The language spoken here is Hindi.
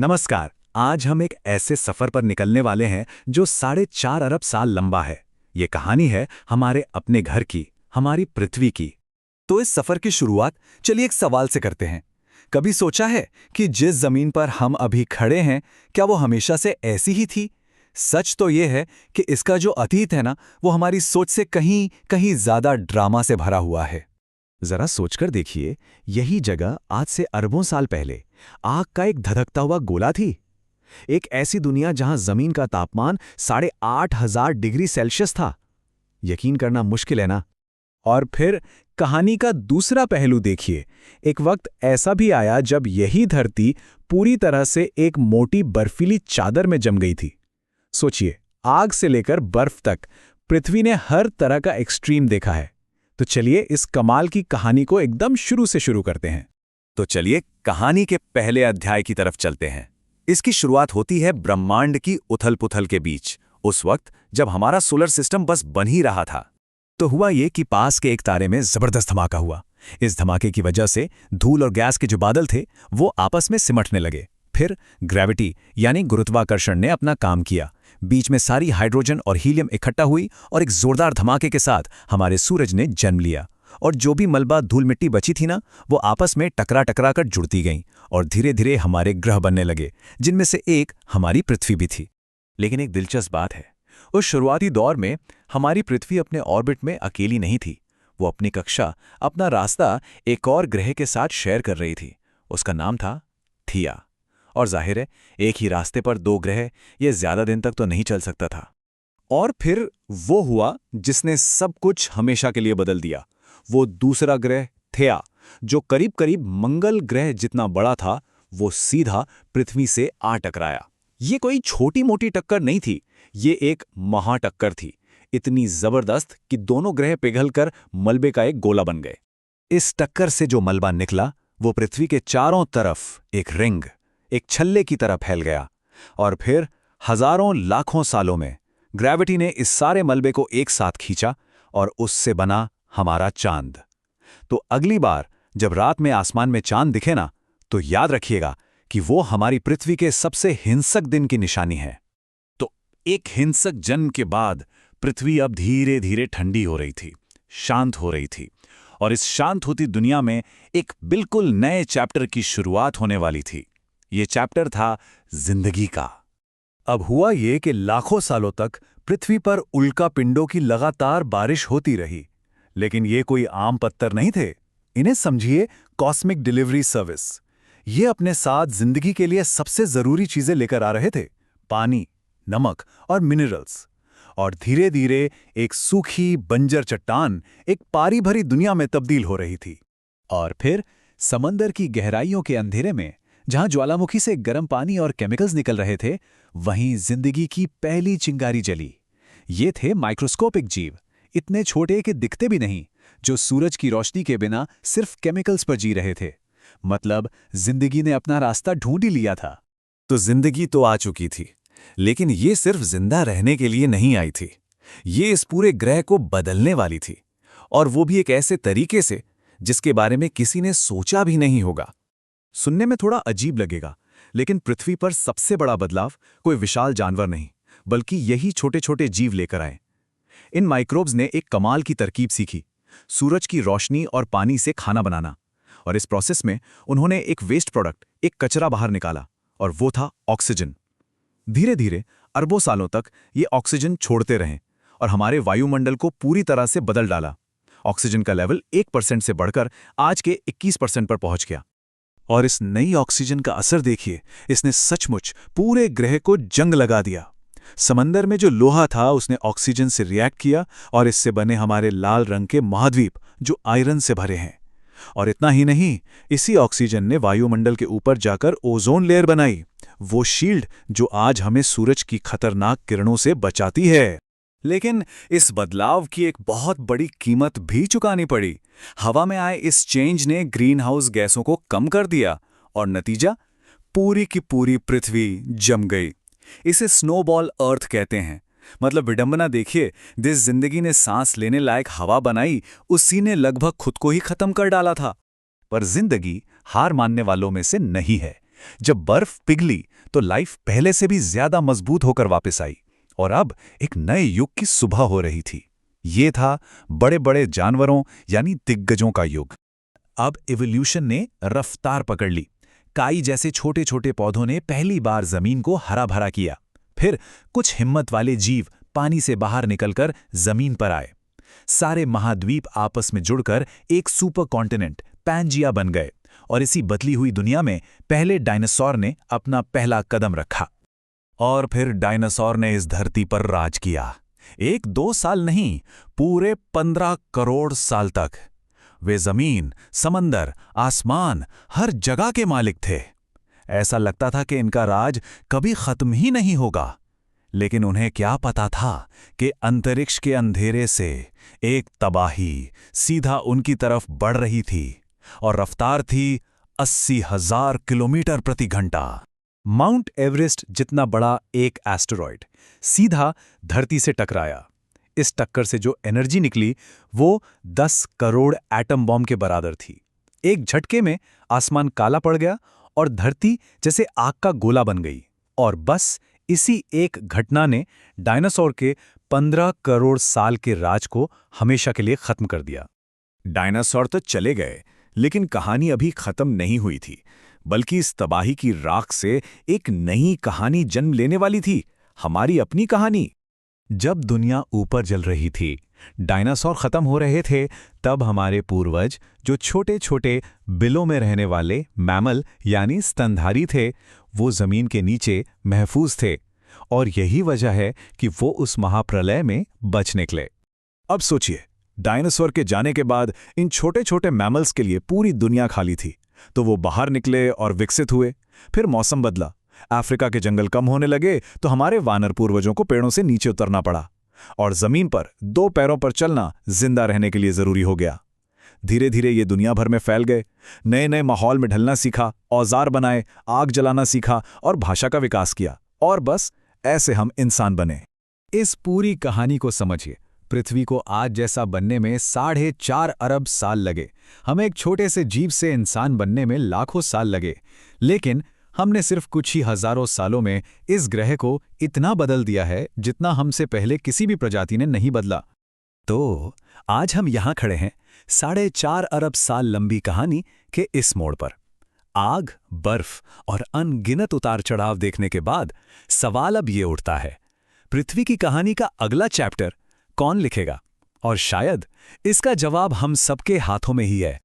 नमस्कार। आज हम एक ऐसे सफर पर निकलने वाले हैं जो 4.5 अरब साल लंबा है। ये कहानी है हमारे अपने घर की, हमारी पृथ्वी की। तो इस सफर की शुरुआत चलिए एक सवाल से करते हैं। कभी सोचा है कि जिस जमीन पर हम अभी खड़े हैं, क्या वो हमेशा से ऐसी ही थी? सच तो ये है कि इसका जो अतीत है ना, वो हमारी सोच से कहीं कहीं ज्यादा ड्रामा से भरा हुआ है। जरा सोचकर देखिए, यही जगह आज से अरबों साल पहले आग का एक धधकता हुआ गोला थी। एक ऐसी दुनिया जहां जमीन का तापमान 8,500 डिग्री सेल्सियस था। यकीन करना मुश्किल है ना। और फिर कहानी का दूसरा पहलू देखिए। एक वक्त ऐसा भी आया जब यही धरती पूरी तरह से एक मोटी बर्फीली चादर में जम गई थी। सोचिए, आग से लेकर बर्फ तक पृथ्वी ने हर तरह का एक्सट्रीम देखा है। तो चलिए इस कमाल की कहानी को एकदम शुरू से शुरू करते हैं। तो चलिए कहानी के पहले अध्याय की तरफ चलते हैं। इसकी शुरुआत होती है ब्रह्मांड की उथल-पुथल के बीच, उस वक्त जब हमारा सोलर सिस्टम बस बन ही रहा था। तो हुआ ये कि पास के एक तारे में जबरदस्त धमाका हुआ। इस धमाके की वजह से धूल और गैस के जो बादल थे वो आपस में सिमटने लगे। फिर ग्रेविटी यानी गुरुत्वाकर्षण ने अपना काम किया। बीच में सारी हाइड्रोजन और हीलियम इकट्ठा हुई और एक जोरदार धमाके के साथ हमारे सूरज ने जन्म लिया। और जो भी मलबा धूल मिट्टी बची थी ना, वो आपस में टकरा टकरा कर जुड़ती गईं और धीरे धीरे हमारे ग्रह बनने लगे, जिनमें से एक हमारी पृथ्वी भी थी। लेकिन एक दिलचस्प बात है, उस शुरुआती दौर में हमारी पृथ्वी अपने ऑर्बिट में अकेली नहीं थी। वो अपनी कक्षा, अपना रास्ता एक और ग्रह के साथ शेयर कर रही थी। उसका नाम था थिया। और जाहिर है, एक ही रास्ते पर दो ग्रह, ये ज्यादा दिन तक तो नहीं चल सकता था। और फिर वो हुआ जिसने सब कुछ हमेशा के लिए बदल दिया। वो दूसरा ग्रह थिया, जो करीब करीब मंगल ग्रह जितना बड़ा था, वो सीधा पृथ्वी से आ टकराया। ये कोई छोटी मोटी टक्कर नहीं थी, ये एक महाटक्कर थी। इतनी जबरदस्त कि दोनों ग्रह पिघलकर मलबे का एक गोला बन गए। इस टक्कर से जो मलबा निकला वो पृथ्वी के चारों तरफ एक रिंग, एक छल्ले की तरह फैल गया। और फिर हजारों लाखों सालों में ग्रेविटी ने इस सारे मलबे को एक साथ खींचा और उससे बना हमारा चांद। तो अगली बार जब रात में आसमान में चांद दिखे ना, तो याद रखिएगा कि वो हमारी पृथ्वी के सबसे हिंसक दिन की निशानी है। तो एक हिंसक जन्म के बाद पृथ्वी अब धीरे धीरे ठंडी हो रही थी, शांत हो रही थी। और इस शांत होती दुनिया में एक बिल्कुल नए चैप्टर की शुरुआत होने वाली थी। ये चैप्टर था जिंदगी का। अब हुआ ये कि लाखों सालों तक पृथ्वी पर उल्का पिंडों की लगातार बारिश होती रही। लेकिन ये कोई आम पत्थर नहीं थे। इन्हें समझिए कॉस्मिक डिलीवरी सर्विस। ये अपने साथ जिंदगी के लिए सबसे जरूरी चीजें लेकर आ रहे थे, पानी, नमक और मिनरल्स। और धीरे धीरे एक सूखी बंजर चट्टान एक पारी भरी दुनिया में तब्दील हो रही थी। और फिर समंदर की गहराइयों के अंधेरे में, जहां ज्वालामुखी से गर्म पानी और केमिकल्स निकल रहे थे, वहीं जिंदगी की पहली चिंगारी जली। ये थे माइक्रोस्कोपिक जीव, इतने छोटे कि दिखते भी नहीं, जो सूरज की रोशनी के बिना सिर्फ केमिकल्स पर जी रहे थे। मतलब जिंदगी ने अपना रास्ता ढूंढ ही लिया था। तो जिंदगी तो आ चुकी थी, लेकिन ये सिर्फ जिंदा रहने के लिए नहीं आई थी। ये इस पूरे ग्रह को बदलने वाली थी, और वो भी एक ऐसे तरीके से जिसके बारे में किसी ने सोचा भी नहीं होगा। सुनने में थोड़ा अजीब लगेगा, लेकिन पृथ्वी पर सबसे बड़ा बदलाव कोई विशाल जानवर नहीं, बल्कि यही छोटे छोटे जीव लेकर आए। इन माइक्रोब्स ने एक कमाल की तरकीब सीखी, सूरज की रोशनी और पानी से खाना बनाना। और इस प्रोसेस में उन्होंने एक वेस्ट प्रोडक्ट, एक कचरा बाहर निकाला, और वो था ऑक्सीजन। धीरे धीरे अरबों सालों तक ये ऑक्सीजन छोड़ते रहे और हमारे वायुमंडल को पूरी तरह से बदल डाला। ऑक्सीजन का लेवल 1% से बढ़कर आज के 21% पर पहुंच गया। और इस नई ऑक्सीजन का असर देखिए, इसने सचमुच पूरे ग्रह को जंग लगा दिया। समंदर में जो लोहा था उसने ऑक्सीजन से रिएक्ट किया, और इससे बने हमारे लाल रंग के महाद्वीप जो आयरन से भरे हैं। और इतना ही नहीं, इसी ऑक्सीजन ने वायुमंडल के ऊपर जाकर ओजोन लेयर बनाई, वो शील्ड जो आज हमें सूरज की खतरनाक किरणों से बचाती है। लेकिन इस बदलाव की एक बहुत बड़ी कीमत भी चुकानी पड़ी। हवा में आए इस चेंज ने ग्रीन हाउस गैसों को कम कर दिया, और नतीजा, पूरी की पूरी पृथ्वी जम गई। इसे स्नोबॉल अर्थ कहते हैं। मतलब विडंबना देखिए, जिस जिंदगी ने सांस लेने लायक हवा बनाई, उसी ने लगभग खुद को ही खत्म कर डाला था। पर जिंदगी हार मानने वालों में से नहीं है। जब बर्फ पिघली तो लाइफ पहले से भी ज्यादा मजबूत होकर वापस आई और अब एक नए युग की सुबह हो रही थी। ये था बड़े बड़े जानवरों यानी दिग्गजों का युग। अब इवोल्यूशन ने रफ्तार पकड़ ली। काई जैसे छोटे छोटे पौधों ने पहली बार जमीन को हरा भरा किया। फिर कुछ हिम्मत वाले जीव पानी से बाहर निकलकर जमीन पर आए। सारे महाद्वीप आपस में जुड़कर एक सुपर कॉन्टिनेंट पैंजिया बन गए और इसी बदली हुई दुनिया में पहले डायनासोर ने अपना पहला कदम रखा। और फिर डायनासोर ने इस धरती पर राज किया। 1-2 साल नहीं, पूरे 15 करोड़ साल तक। वे जमीन, समंदर, आसमान, हर जगह के मालिक थे। ऐसा लगता था कि इनका राज कभी खत्म ही नहीं होगा। लेकिन उन्हें क्या पता था कि अंतरिक्ष के अंधेरे से एक तबाही सीधा उनकी तरफ बढ़ रही थी और रफ्तार थी 80,000 किलोमीटर प्रति घंटा। माउंट एवरेस्ट जितना बड़ा एक एस्टेरॉयड सीधा धरती से टकराया। इस टक्कर से जो एनर्जी निकली वो 10 करोड़ एटम बॉम्ब के बराबर थी। एक झटके में आसमान काला पड़ गया और धरती जैसे आग का गोला बन गई। और बस इसी एक घटना ने डायनासोर के 15 करोड़ साल के राज को हमेशा के लिए खत्म कर दिया। डायनासोर तो चले गए, लेकिन कहानी अभी खत्म नहीं हुई थी, बल्कि इस तबाही की राख से एक नई कहानी जन्म लेने वाली थी, हमारी अपनी कहानी। जब दुनिया ऊपर जल रही थी, डायनासोर खत्म हो रहे थे, तब हमारे पूर्वज जो छोटे छोटे बिलों में रहने वाले मैमल यानी स्तनधारी थे, वो जमीन के नीचे महफूज थे। और यही वजह है कि वो उस महाप्रलय में बच निकले। अब सोचिए, डायनासोर के जाने के बाद इन छोटे छोटे मैमल्स के लिए पूरी दुनिया खाली थी, तो वो बाहर निकले और विकसित हुए। फिर मौसम बदला, अफ्रीका के जंगल कम होने लगे तो हमारे वानर पूर्वजों को पेड़ों से नीचे उतरना पड़ा और जमीन पर 2 पैरों पर चलना जिंदा रहने के लिए जरूरी हो गया। धीरे धीरे ये दुनिया भर में फैल गए, नए नए माहौल में ढलना सीखा, औजार बनाए, आग जलाना सीखा और भाषा का विकास किया, और बस ऐसे हम इंसान बने। इस पूरी कहानी को समझिए। पृथ्वी को आज जैसा बनने में 4.5 अरब साल लगे। हमें एक छोटे से जीव से इंसान बनने में लाखों साल लगे, लेकिन हमने सिर्फ कुछ ही हजारों सालों में इस ग्रह को इतना बदल दिया है जितना हमसे पहले किसी भी प्रजाति ने नहीं बदला। तो आज हम यहाँ खड़े हैं 4.5 अरब साल लंबी कहानी के इस मोड़ पर। आग, बर्फ और अनगिनत उतार चढ़ाव देखने के बाद सवाल अब ये उठता है, पृथ्वी की कहानी का अगला चैप्टर कौन लिखेगा? और शायद इसका जवाब हम सबके हाथों में ही है।